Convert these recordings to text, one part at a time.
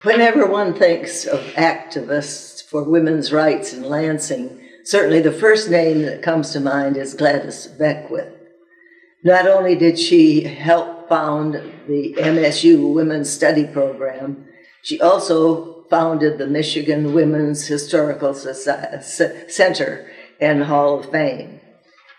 Whenever one thinks of activists for women's rights in Lansing, certainly the first name that comes to mind is Gladys Beckwith. Not only did she help found the MSU Women's Study Program, she also founded the Michigan Women's Historical Center and Hall of Fame.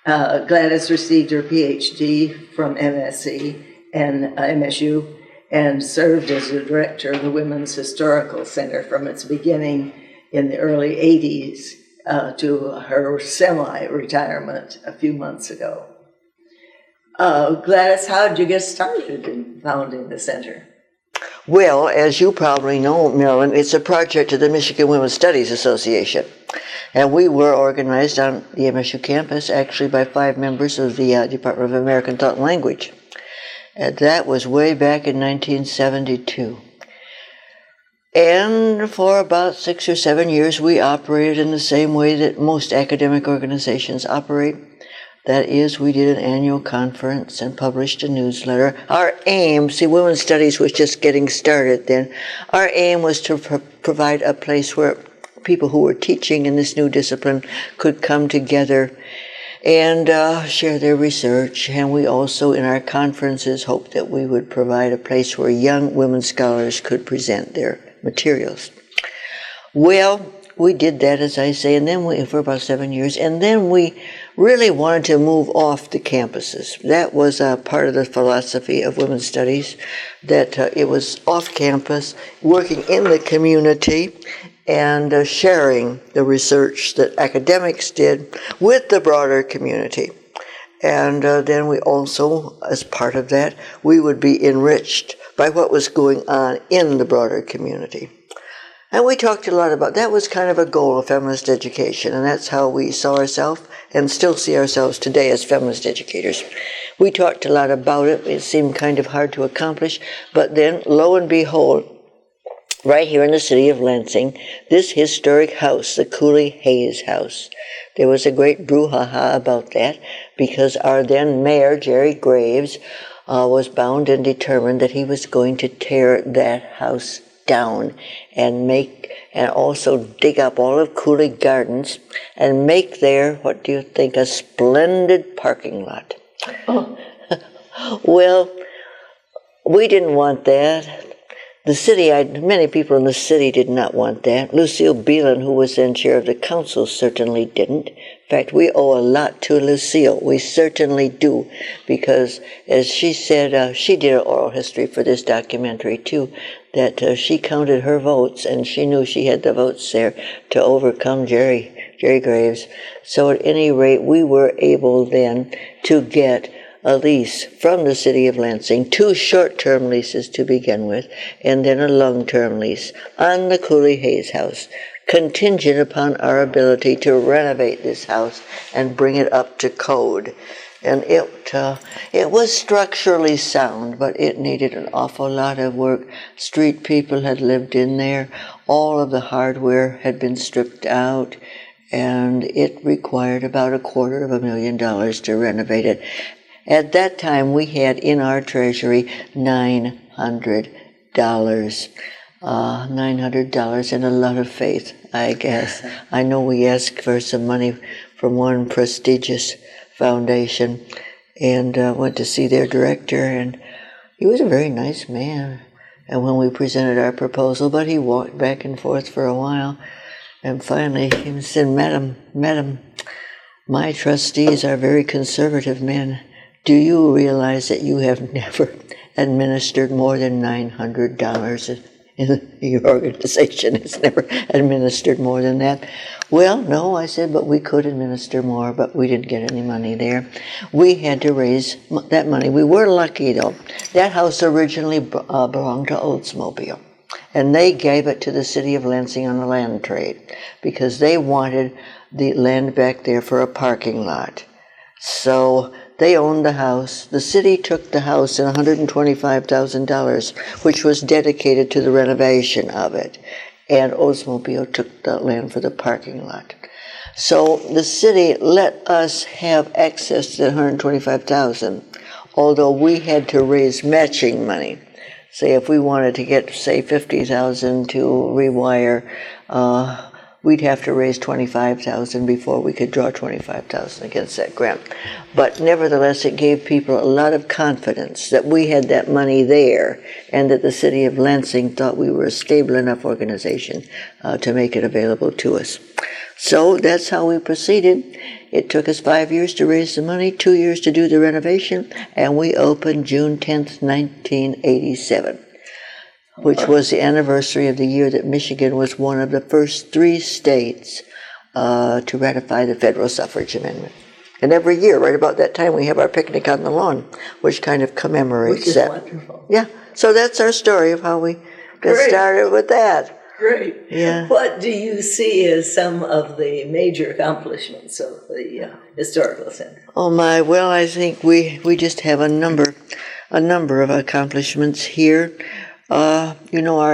Gladys received her PhD from MSc and MSU and served as the director of the Women's Historical Center from its beginning in the early 80s to her semi-retirement a few months ago. Gladys, how did you get started in founding the center? Well, as you probably know, Marilyn, it's a project of the Michigan Women's Studies Association. And we were organized on the MSU campus, actually by 5 members of the Department of American Thought and Language. And that was way back in 1972. And for about 6 or 7 years, we operated in the same way that most academic organizations operate. That is, we did an annual conference and published a newsletter. Our aim, see, women's studies was just getting started then. Our aim was to provide a place where people who were teaching in this new discipline could come together and share their research. And we also, in our conferences, hoped that we would provide a place where young women scholars could present their materials. Well, we did that, as I say, and then for about 7 years, and then we really wanted to move off the campuses. That was part of the philosophy of women's studies, that it was off campus, working in the community, and sharing the research that academics did with the broader community. And then we also, as part of that, we would be enriched by what was going on in the broader community. And we talked a lot about, that was kind of a goal of feminist education, and that's how we saw ourselves and still see ourselves today as feminist educators. We talked a lot about it. It seemed kind of hard to accomplish, but then, lo and behold, right here in the city of Lansing, this historic house, the Cooley Hayes House. There was a great brouhaha about that because our then mayor, Jerry Graves, was bound and determined that he was going to tear that house down and also dig up all of Cooley Gardens and make there, what do you think, a splendid parking lot. Oh. Well, we didn't want that. The city, many people in the city did not want that. Lucille Beelan, who was then chair of the council, certainly didn't. In fact, we owe a lot to Lucille. We certainly do, because as she said, she did an oral history for this documentary too, that she counted her votes, and she knew she had the votes there to overcome Jerry Graves. So at any rate, we were able then to get a lease from the city of Lansing, 2 short-term leases to begin with, and then a long-term lease on the Cooley Hayes house, contingent upon our ability to renovate this house and bring it up to code. And it was structurally sound, but it needed an awful lot of work. Street people had lived in there. All of the hardware had been stripped out, and it required about $250,000 to renovate it. At that time, we had in our treasury $900. $900 and a lot of faith, I guess. I know we asked for some money from one prestigious foundation and went to see their director, and he was a very nice man. And when we presented our proposal, but he walked back and forth for a while, and finally he said, Madam, my trustees are very conservative men. Do you realize that you have never administered more than $900 in your organization? It's never administered more than that. Well, no, I said, but we could administer more, but we didn't get any money there. We had to raise that money. We were lucky, though. That house originally belonged to Oldsmobile, and they gave it to the city of Lansing on a land trade because they wanted the land back there for a parking lot. So they owned the house. The city took the house and $125,000, which was dedicated to the renovation of it. And Oldsmobile took the land for the parking lot. So the city let us have access to the $125,000, although we had to raise matching money. say if we wanted to get, say, 50,000 to rewire, we'd have to raise 25,000 before we could draw 25,000 against that grant. But nevertheless, it gave people a lot of confidence that we had that money there, and that the city of Lansing thought we were a stable enough organization to make it available to us. So that's how we proceeded. It took us 5 years to raise the money, 2 years to do the renovation, and we opened June 10th, 1987. Which was the anniversary of the year that Michigan was one of the first 3 states to ratify the federal suffrage amendment. And every year, right about that time, we have our picnic on the lawn, which kind of commemorates that. Which is wonderful. Yeah, so that's our story of how we got started with that. Great. Yeah. What do you see as some of the major accomplishments of the Historical Center? Oh my, well, I think we just have a number of accomplishments here. Our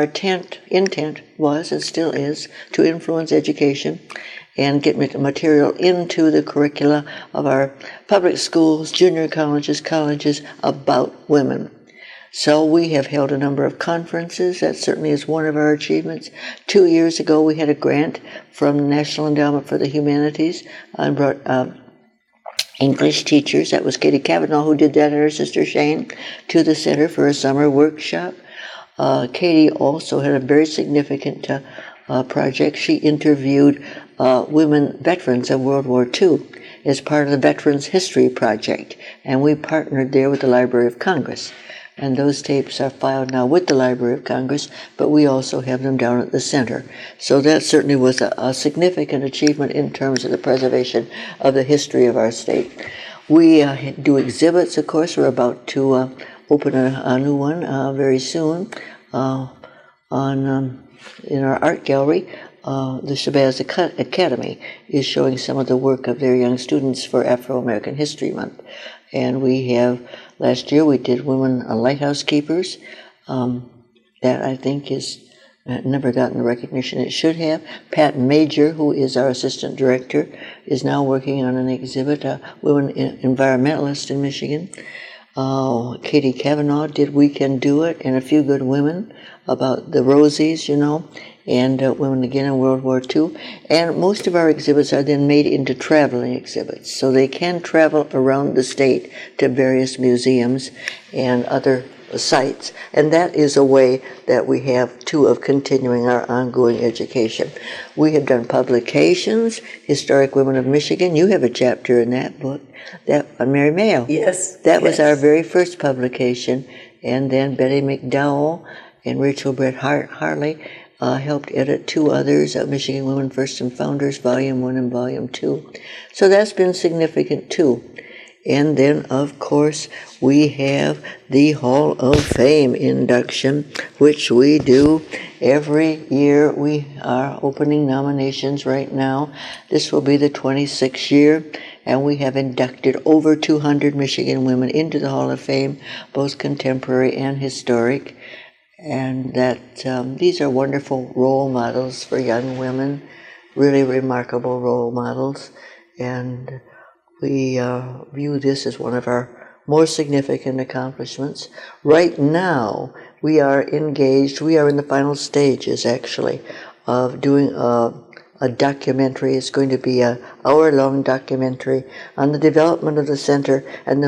intent was, and still is, to influence education and get material into the curricula of our public schools, junior colleges about women. So we have held a number of conferences. That certainly is one of our achievements. 2 years ago, we had a grant from the National Endowment for the Humanities and brought English teachers. That was Katie Cavanaugh who did that, and her sister Shane, to the center for a summer workshop. Katie also had a very significant project. She interviewed women veterans of World War II as part of the Veterans History Project, and we partnered there with the Library of Congress. And those tapes are filed now with the Library of Congress, but we also have them down at the center. So that certainly was a significant achievement in terms of the preservation of the history of our state. We do exhibits, of course. We're about to open a new one very soon in our art gallery. The Shabazz Academy is showing some of the work of their young students for Afro-American History Month. And we have, last year we did Women Lighthouse Keepers. That I think is never gotten the recognition it should have. Pat Major, who is our assistant director, is now working on an exhibit, Women Environmentalists in Michigan. Katie Cavanaugh did We Can Do It, and A Few Good Women about the Rosies, and women again in World War II. And most of our exhibits are then made into traveling exhibits, so they can travel around the state to various museums and other sites. And that is a way that we have, too, of continuing our ongoing education. We have done publications, Historic Women of Michigan. You have a chapter in that book, that on Mary Mayo. Yes. That was our very first publication. And then Betty McDowell and Rachel Brett Harley helped edit 2 others, Michigan Women First and Founders, Volume 1 and Volume 2. So that's been significant, too. And then, of course, we have the Hall of Fame induction, which we do every year. We are opening nominations right now. This will be the 26th year, and we have inducted over 200 Michigan women into the Hall of Fame, both contemporary and historic. And that these are wonderful role models for young women, really remarkable role models. And we view this as one of our more significant accomplishments. Right now, we are engaged, we are in the final stages, actually, of doing a documentary. It's going to be an hour-long documentary on the development of the center and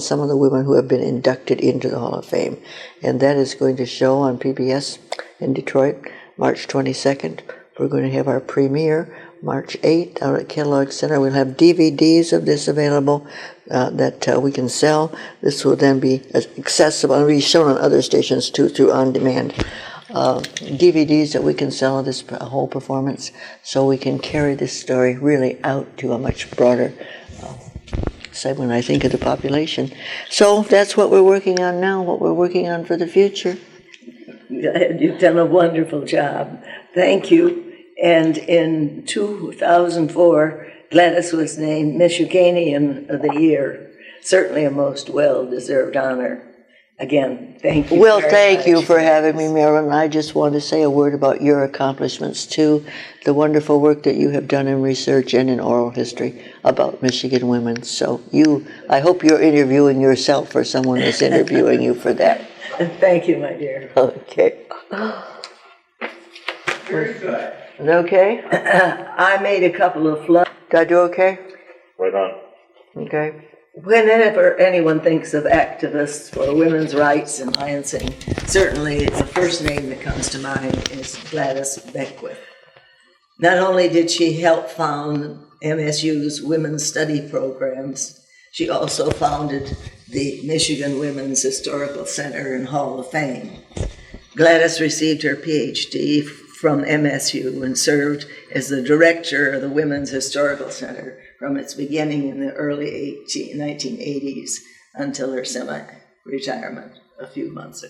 some of the women who have been inducted into the Hall of Fame. And that is going to show on PBS in Detroit, March 22nd. We're going to have our premiere March 8th out at Kellogg Center. We'll have DVDs of this available that we can sell. This will then be accessible and be shown on other stations too through on-demand DVDs that we can sell of this whole performance, so we can carry this story really out to a much broader segment, I think, of the population. So that's what we're working on now, what we're working on for the future. You've done a wonderful job. Thank you. And in 2004, Gladys was named Michiganian of the Year. Certainly a most well-deserved honor. Again, thank you. Well, thank you for having me, Marilyn. I just want to say a word about your accomplishments, too. The wonderful work that you have done in research and in oral history about Michigan women. So I hope you're interviewing yourself or someone is interviewing you for that. Thank you, my dear. Okay. Very good. Is that okay? I made a couple of floods. Did I do okay? Right on. Okay. Whenever anyone thinks of activists for women's rights in Lansing, certainly the first name that comes to mind is Gladys Beckwith. Not only did she help found MSU's women's study programs, she also founded the Michigan Women's Historical Center and Hall of Fame. Gladys received her PhD from MSU and served as the director of the Women's Historical Center from its beginning in the early 1980s until her semi-retirement a few months ago.